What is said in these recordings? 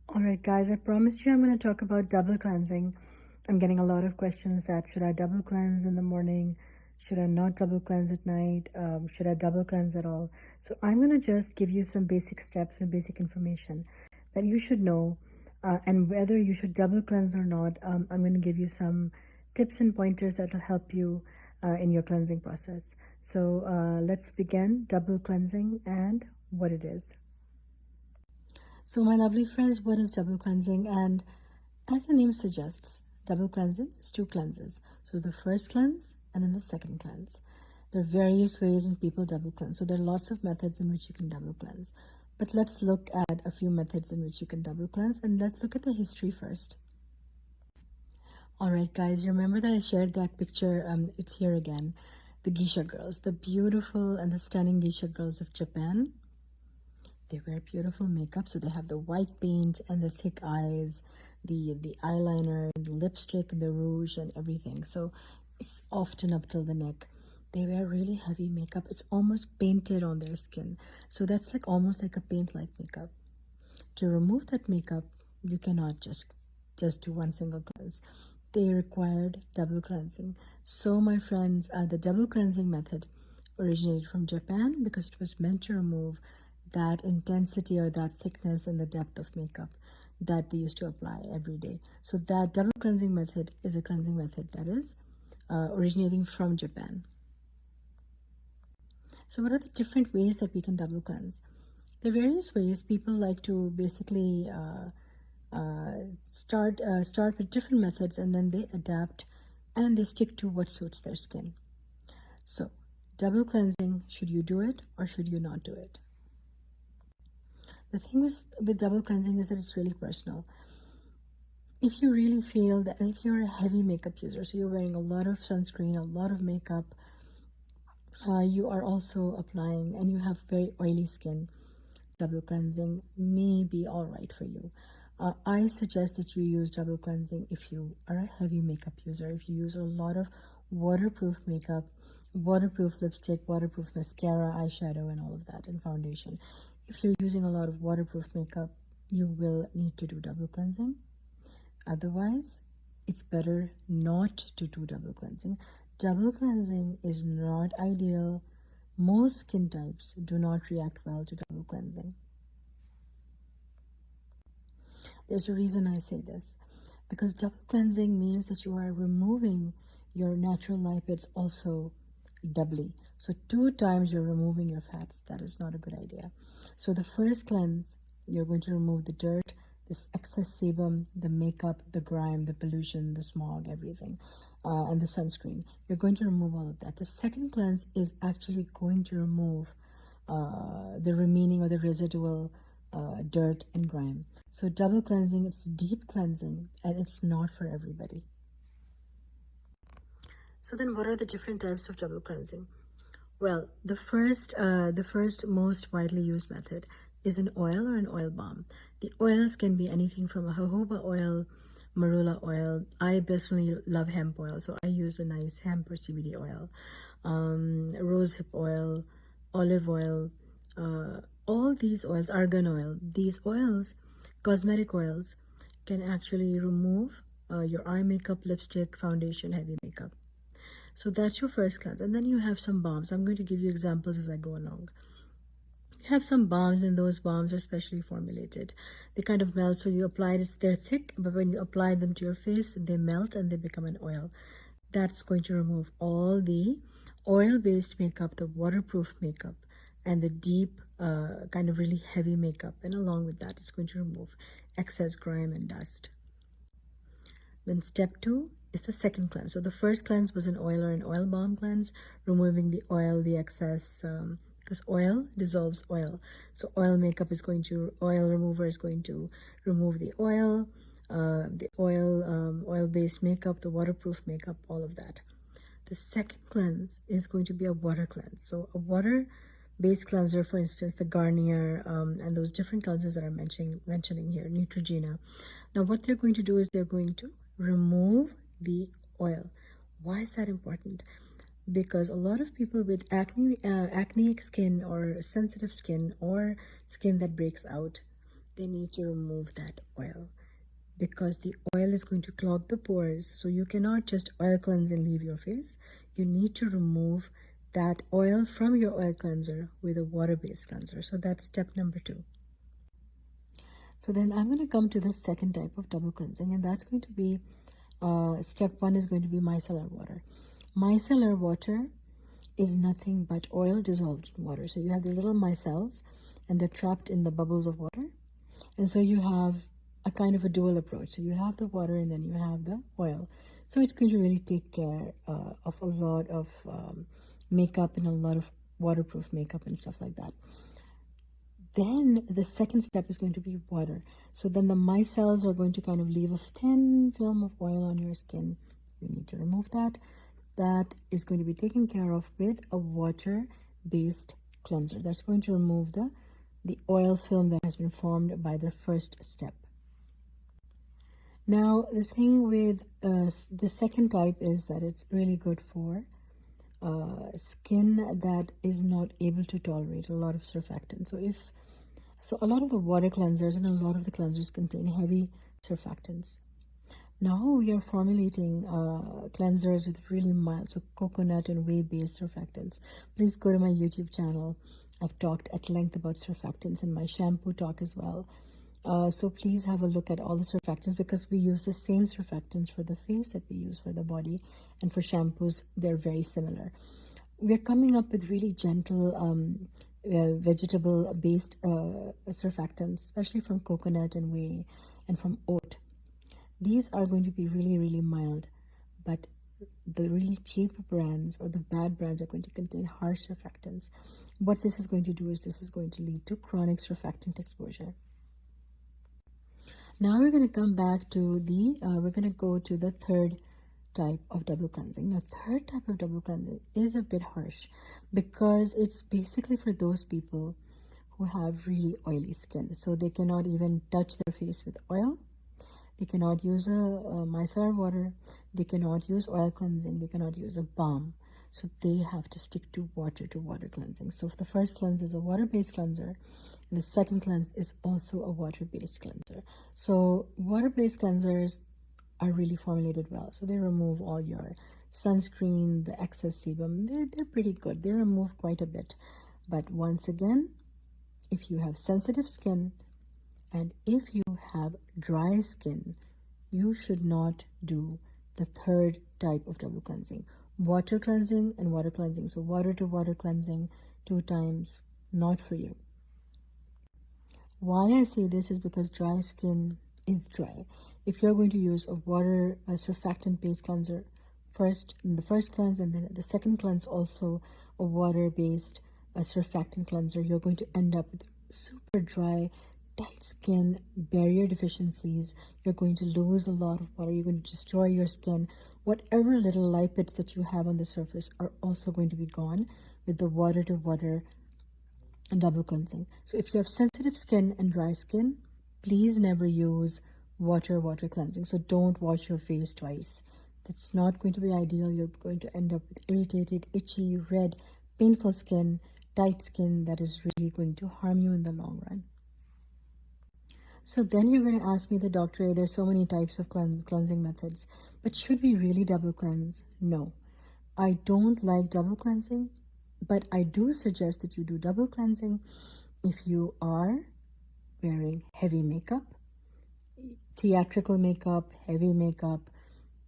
Alright guys, I promised you I'm going to talk about double cleansing. I'm getting a lot of questions that should I double cleanse in the morning? Should I not double cleanse at night? Should I double cleanse at all? So I'm going to just give you some basic steps and basic information that you should know, and whether you should double cleanse or not. I'm going to give you some tips and pointers that will help you in your cleansing process. So let's begin double cleansing and what it is. So my lovely friends, what is double cleansing? And as the name suggests, double cleansing is two cleanses. So the first cleanse and then the second cleanse. There are various ways in people double cleanse. So there are lots of methods in which you can double cleanse. But let's look at a few methods in which you can double cleanse, and let's look at the history first. Alright guys, you remember that I shared that picture, it's here again. The geisha girls, the beautiful and the stunning geisha girls of Japan. They wear beautiful makeup, so they have the white paint and the thick eyes, the eyeliner, the lipstick, the rouge, and everything. So it's often up till the neck. They wear really heavy makeup. It's almost painted on their skin. So that's like almost like a paint-like makeup. To remove that makeup, you cannot just do one single cleanse. They required double cleansing. So my friends, the double cleansing method originated from Japan because it was meant to remove that intensity or that thickness and the depth of makeup that they used to apply every day. So that double cleansing method is a cleansing method that is originating from Japan. So what are the different ways that we can double cleanse? There are various ways. People like to basically start with different methods, and then they adapt and they stick to what suits their skin. So double cleansing, should you do it or should you not do it? The thing with double cleansing is that it's really personal. If you really feel that, if you're a heavy makeup user, so you're wearing a lot of sunscreen, a lot of makeup, you are also applying, and you have very oily skin, double cleansing may be all right for you. I suggest that you use double cleansing if you are a heavy makeup user, if you use a lot of waterproof makeup, waterproof lipstick, waterproof mascara, eyeshadow, and all of that, and foundation. If you're using a lot of waterproof makeup, you will need to do double cleansing. Otherwise, it's better not to do double cleansing. Double cleansing is not ideal. Most skin types do not react well to double cleansing. There's a reason I say this, because double cleansing means that you are removing your natural lipids also doubly. So 2 times you're removing your fats. That is not a good idea. So the first cleanse, you're going to remove the dirt, this excess sebum, the makeup, the grime, the pollution, the smog, everything, and the sunscreen. You're going to remove all of that. The second cleanse is actually going to remove the remaining or the residual dirt and grime. So double cleansing, it's deep cleansing, and it's not for everybody. So then what are the different types of double cleansing? Well, the first most widely used method is an oil or an oil balm. The oils can be anything from a jojoba oil, marula oil. I personally love hemp oil, so I use a nice hemp or CBD oil, rosehip oil, olive oil, all these oils, argan oil. These oils, cosmetic oils, can actually remove your eye makeup, lipstick, foundation, heavy makeup. So that's your first cleanse. And then you have some balms. I'm going to give you examples as I go along. You have some balms, and those balms are specially formulated. They kind of melt, so you apply it, they're thick, but when you apply them to your face, they melt and they become an oil. That's going to remove all the oil-based makeup, the waterproof makeup, and the deep, kind of really heavy makeup. And along with that, it's going to remove excess grime and dust. Then step 2 is the second cleanse. So the first cleanse was an oil or an oil balm cleanse, removing the oil, the excess, because oil dissolves oil. So oil remover is going to remove the oil, oil-based makeup, the waterproof makeup, all of that. The second cleanse is going to be a water cleanse. So a water-based cleanser, for instance, the Garnier, and those different cleansers that I'm mentioning here, Neutrogena. Now what they're going to do is they're going to remove the oil. Why is that important? Because a lot of people with acneic skin or sensitive skin or skin that breaks out, they need to remove that oil, because the oil is going to clog the pores. So you cannot just oil cleanse and leave your face. You need to remove that oil from your oil cleanser with a water-based cleanser. So that's step number 2. So then I'm going to come to the second type of double cleansing, and that's going to be step 1 is going to be micellar water. Micellar water is nothing but oil dissolved in water. So you have these little micelles, and they're trapped in the bubbles of water. And so you have a kind of a dual approach. So you have the water and then you have the oil. So it's going to really take care of a lot of makeup and a lot of waterproof makeup and stuff like that. Then the second step is going to be water. So then the micelles are going to kind of leave a thin film of oil on your skin. You need to remove that. That is going to be taken care of with a water-based cleanser. That's going to remove the oil film that has been formed by the first step. Now, the thing with the second type is that it's really good for skin that is not able to tolerate a lot of surfactant. So a lot of the water cleansers and a lot of the cleansers contain heavy surfactants. Now we are formulating cleansers with really mild, so coconut and whey-based surfactants. Please go to my YouTube channel. I've talked at length about surfactants in my shampoo talk as well. So please have a look at all the surfactants, because we use the same surfactants for the face that we use for the body, and for shampoos, they're very similar. We're coming up with really gentle vegetable-based surfactants, especially from coconut and whey and from oat. These are going to be really, really mild, but the really cheap brands or the bad brands are going to contain harsh surfactants. What this is going to do is this is going to lead to chronic surfactant exposure. Now we're going to come back to we're going to go to the third type of double cleansing. Now, third type of double cleansing is a bit harsh, because it's basically for those people who have really oily skin. So they cannot even touch their face with oil. They cannot use a micellar water. They cannot use oil cleansing. They cannot use a balm. So they have to stick to water cleansing. So if the first cleanse is a water-based cleanser, and the second cleanse is also a water-based cleanser. So water-based cleansers are really formulated well. So they remove all your sunscreen, the excess sebum. They're pretty good. They remove quite a bit. But once again, if you have sensitive skin and if you have dry skin, you should not do the third type of double cleansing. Water cleansing and water cleansing. So water to water cleansing 2 times, not for you. Why I say this is because dry skin is dry. If you're going to use a surfactant-based cleanser in the first cleanse, and then the second cleanse also a water-based surfactant cleanser, you're going to end up with super dry, tight skin, barrier deficiencies. You're going to lose a lot of water. You're going to destroy your skin. Whatever little lipids that you have on the surface are also going to be gone with the water-to-water and double cleansing. So if you have sensitive skin and dry skin, please never use water cleansing. So don't wash your face twice. That's not going to be ideal. You're going to end up with irritated, itchy, red, painful skin, tight skin that is really going to harm you in the long run. So then you're going to ask me, the Dr.A, there's so many types of cleansing methods, but should we really double cleanse? No. I don't like double cleansing, but I do suggest that you do double cleansing if you are wearing heavy makeup, theatrical makeup, heavy makeup.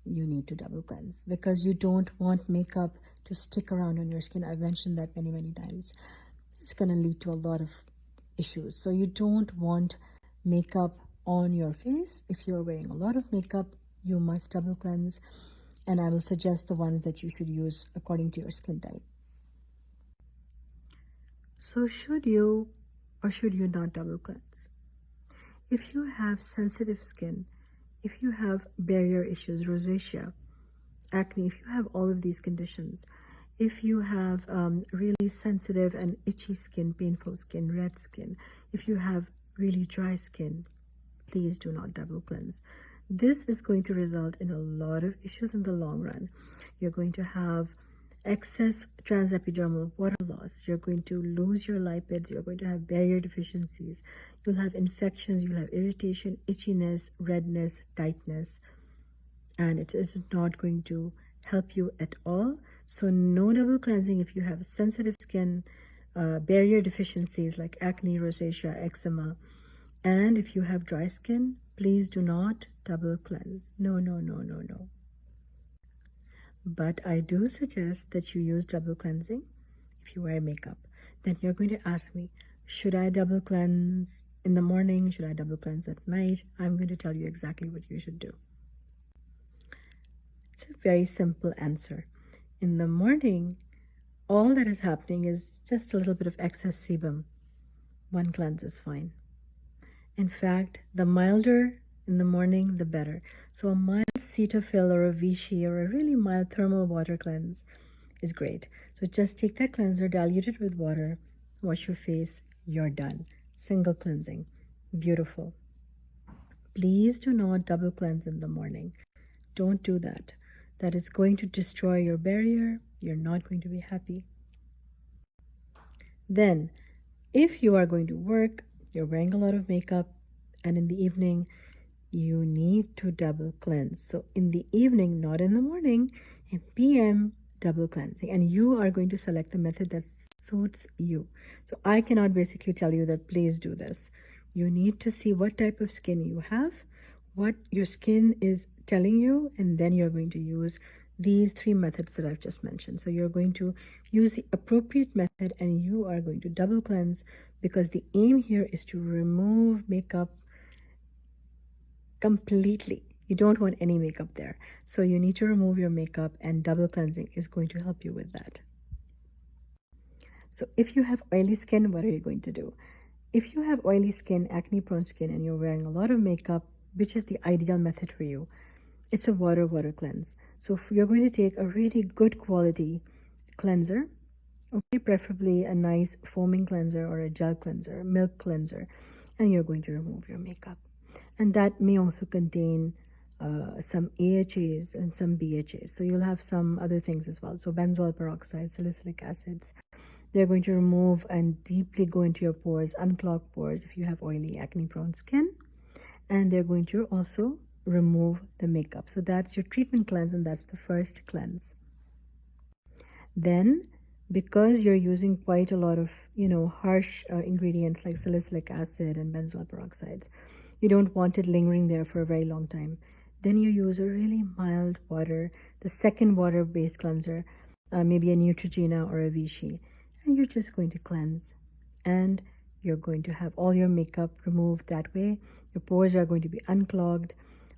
You need to double cleanse, because you don't want makeup to stick around on your skin. I've mentioned that many, many times. It's going to lead to a lot of issues. So you don't want makeup on your face. If you're wearing a lot of makeup, you must double cleanse, and I will suggest the ones that you should use according to your skin type. So should you or should you not double cleanse? If you have sensitive skin, if you have barrier issues, rosacea, acne, if you have all of these conditions, if you have really sensitive and itchy skin, painful skin, red skin, if you have really dry skin, please do not double cleanse. This is going to result in a lot of issues in the long run. You're going to have excess transepidermal water loss. You're going to lose your lipids. You're going to have barrier deficiencies. You'll have infections, you'll have irritation, itchiness, redness, tightness, and it is not going to help you at all. So no double cleansing if you have sensitive skin, barrier deficiencies like acne, rosacea, eczema, and if you have dry skin, please do not double cleanse. No, no, no, no, no. But I do suggest that you use double cleansing if you wear makeup. Then you're going to ask me, should I double cleanse in the morning? Should I double cleanse at night? I'm going to tell you exactly what you should do. It's a very simple answer. In the morning, all that is happening is just a little bit of excess sebum. One cleanse is fine. In fact, the milder in the morning, the better. So a mild Cetaphil or a Vichy or a really mild thermal water cleanse is great. So just take that cleanser, dilute it with water, wash your face, you're done. Single cleansing. Beautiful. Please do not double cleanse in the morning. Don't do that. That is going to destroy your barrier. You're not going to be happy. Then, if you are going to work, you're wearing a lot of makeup, and in the evening, you need to double cleanse. So in the evening, not in the morning, in PM, double cleansing. And you are going to select the method that suits you. So I cannot basically tell you that please do this. You need to see what type of skin you have, what your skin is telling you, and then you're going to use these 3 methods that I've just mentioned. So you're going to use the appropriate method and you are going to double cleanse, because the aim here is to remove makeup completely. You don't want any makeup there. So you need to remove your makeup, and double cleansing is going to help you with that. So if you have oily skin, what are you going to do? If you have oily skin, acne prone skin, and you're wearing a lot of makeup, which is the ideal method for you, it's a water cleanse. So if you're going to take a really good quality cleanser, okay, preferably a nice foaming cleanser or a gel cleanser, milk cleanser, and you're going to remove your makeup. And that may also contain some AHAs and some BHAs. So you'll have some other things as well. So benzoyl peroxide, salicylic acids. They're going to remove and deeply go into your pores, unclog pores if you have oily, acne-prone skin. And they're going to also remove the makeup. So that's your treatment cleanse, and that's the first cleanse. Then, because you're using quite a lot of, harsh ingredients like salicylic acid and benzoyl peroxides, you don't want it lingering there for a very long time. Then you use a really mild water, the second water-based cleanser, maybe a Neutrogena or a Vichy, and you're just going to cleanse. And you're going to have all your makeup removed that way. Your pores are going to be unclogged.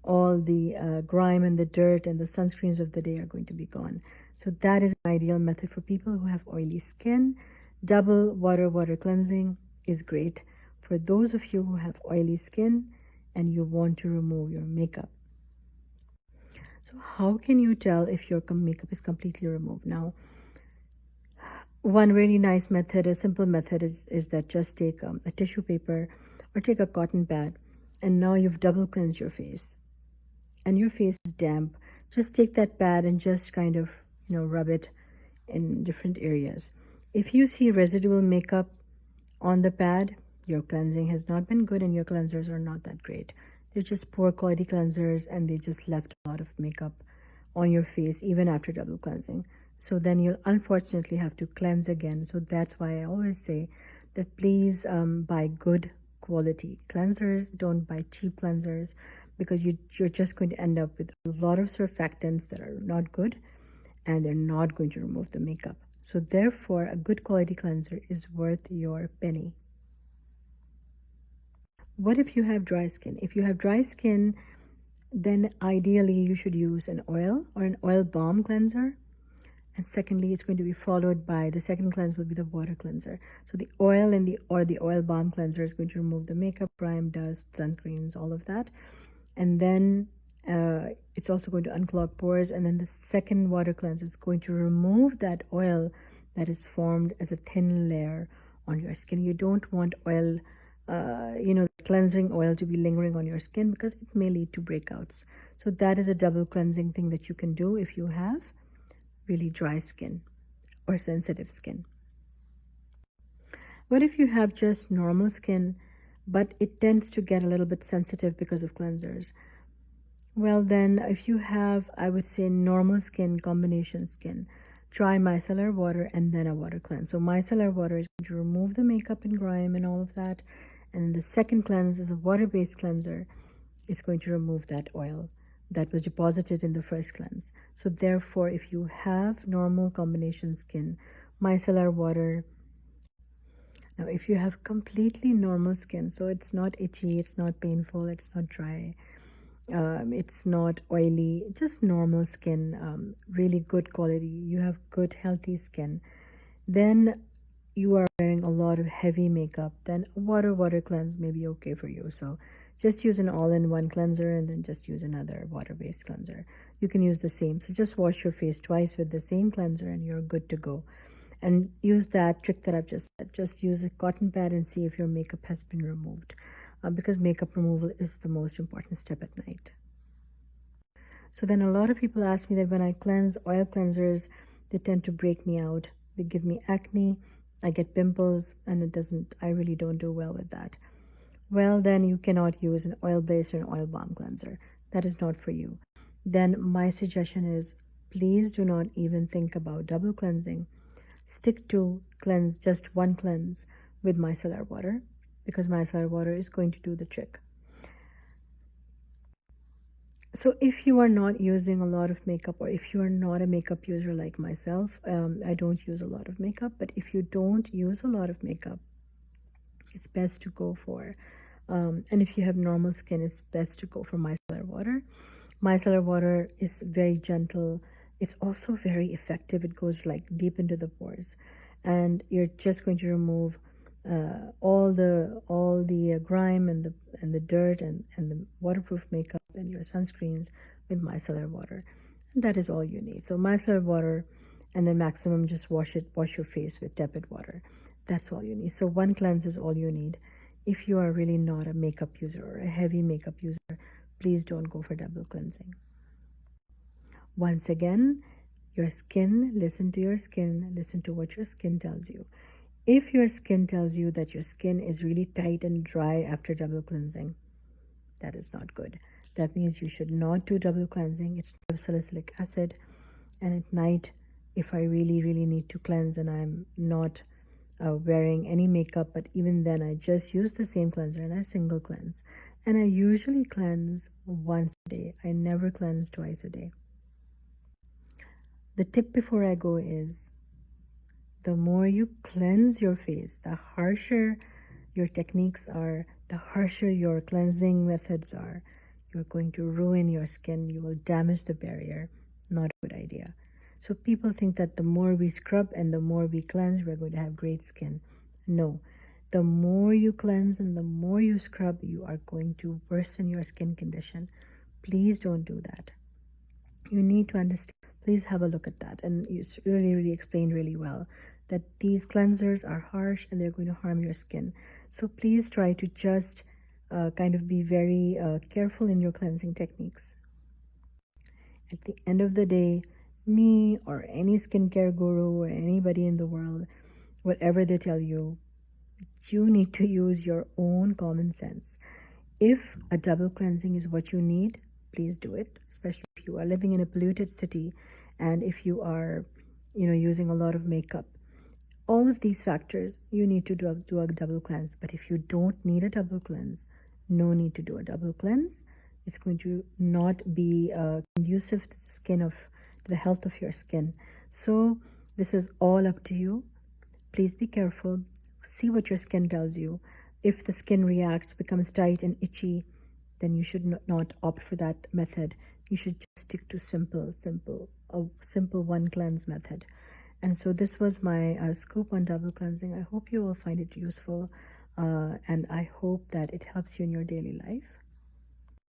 All the grime and the dirt and the sunscreens of the day are going to be gone. So that is an ideal method for people who have oily skin. Double water cleansing is great for those of you who have oily skin and you want to remove your makeup. So how can you tell if your makeup is completely removed? Now, one really nice method, a simple method is that just take a tissue paper or take a cotton pad, and now you've double cleansed your face and your face is damp. Just take that pad and just kind of, rub it in different areas. If you see residual makeup on the pad, your cleansing has not been good and your cleansers are not that great. They're just poor quality cleansers and they just left a lot of makeup on your face even after double cleansing. So then you'll unfortunately have to cleanse again. So that's why I always say that please buy good quality cleansers. Don't buy cheap cleansers, because you're just going to end up with a lot of surfactants that are not good and they're not going to remove the makeup. So therefore, a good quality cleanser is worth your penny. What if you have dry skin? If you have dry skin, then ideally you should use an oil or an oil balm cleanser. And secondly, it's going to be followed by, the second cleanse will be the water cleanser. So the oil and the oil balm cleanser is going to remove the makeup, grime, dust, sunscreens, all of that. And then it's also going to unclog pores. And then the second water cleanse is going to remove that oil that is formed as a thin layer on your skin. You don't want oil, cleansing oil to be lingering on your skin, because it may lead to breakouts. So that is a double cleansing thing that you can do if you have really dry skin or sensitive skin. What if you have just normal skin, but it tends to get a little bit sensitive because of cleansers. Well, then, if you have, I would say, normal skin, combination skin, try micellar water and then a water cleanse. So, micellar water is going to remove the makeup and grime and all of that. And the second cleanse is a water based cleanser. It's going to remove that oil that was deposited in the first cleanse. So, therefore, if you have normal combination skin, micellar water. Now, if you have completely normal skin, so it's not itchy, it's not painful, it's not dry, it's not oily, just normal skin, really good quality, you have good healthy skin, then you are wearing a lot of heavy makeup, then a water cleanse may be okay for you. So just use an all-in-one cleanser and then just use another water-based cleanser. You can use the same, so just wash your face twice with the same cleanser and you're good to go. And use that trick that I've just said. Just use a cotton pad and see if your makeup has been removed, because makeup removal is the most important step at night. So then a lot of people ask me that when I cleanse, oil cleansers, they tend to break me out. They give me acne, I get pimples, and I really don't do well with that. Well, then you cannot use an oil-based or an oil balm cleanser. That is not for you. Then my suggestion is, please do not even think about double cleansing. Stick to cleanse, just one cleanse with micellar water, because micellar water is going to do the trick. So if you are not using a lot of makeup, or if you are not a makeup user like myself, I don't use a lot of makeup, but if you don't use a lot of makeup, it's best to go for, and if you have normal skin, it's best to go for micellar water. Micellar water is very gentle. It's also very effective. It goes like deep into the pores, and you're just going to remove all the grime and the dirt and the waterproof makeup and your sunscreens with micellar water. And that is all you need. So micellar water, and then maximum just wash your face with tepid water. That's all you need. So one cleanse is all you need. If you are really not a makeup user or a heavy makeup user, please don't go for double cleansing. Once again, your skin, listen to your skin, listen to what your skin tells you. If your skin tells you that your skin is really tight and dry after double cleansing, that is not good. That means you should not do double cleansing. It's salicylic acid. And at night, if I really, really need to cleanse and I'm not wearing any makeup, but even then I just use the same cleanser and I single cleanse. And I usually cleanse once a day. I never cleanse twice a day. The tip before I go is, the more you cleanse your face, the harsher your techniques are, the harsher your cleansing methods are. You're going to ruin your skin. You will damage the barrier. Not a good idea. So people think that the more we scrub and the more we cleanse, we're going to have great skin. No. The more you cleanse and the more you scrub, you are going to worsen your skin condition. Please don't do that. You need to understand. Please have a look at that. And it's really, really explained really well that these cleansers are harsh and they're going to harm your skin. So please try to just kind of be very careful in your cleansing techniques. At the end of the day, me or any skincare guru or anybody in the world, whatever they tell you, you need to use your own common sense. If a double cleansing is what you need, please do it, especially if you are living in a polluted city and if you are, using a lot of makeup. All of these factors, you need to do a double cleanse. But if you don't need a double cleanse, no need to do a double cleanse. It's going to not be conducive to the to the health of your skin. So this is all up to you. Please be careful. See what your skin tells you. If the skin reacts, becomes tight and itchy, then you should not opt for that method. You should just stick to a simple one cleanse method. And so this was my scoop on double cleansing. I hope you will find it useful, and I hope that it helps you in your daily life.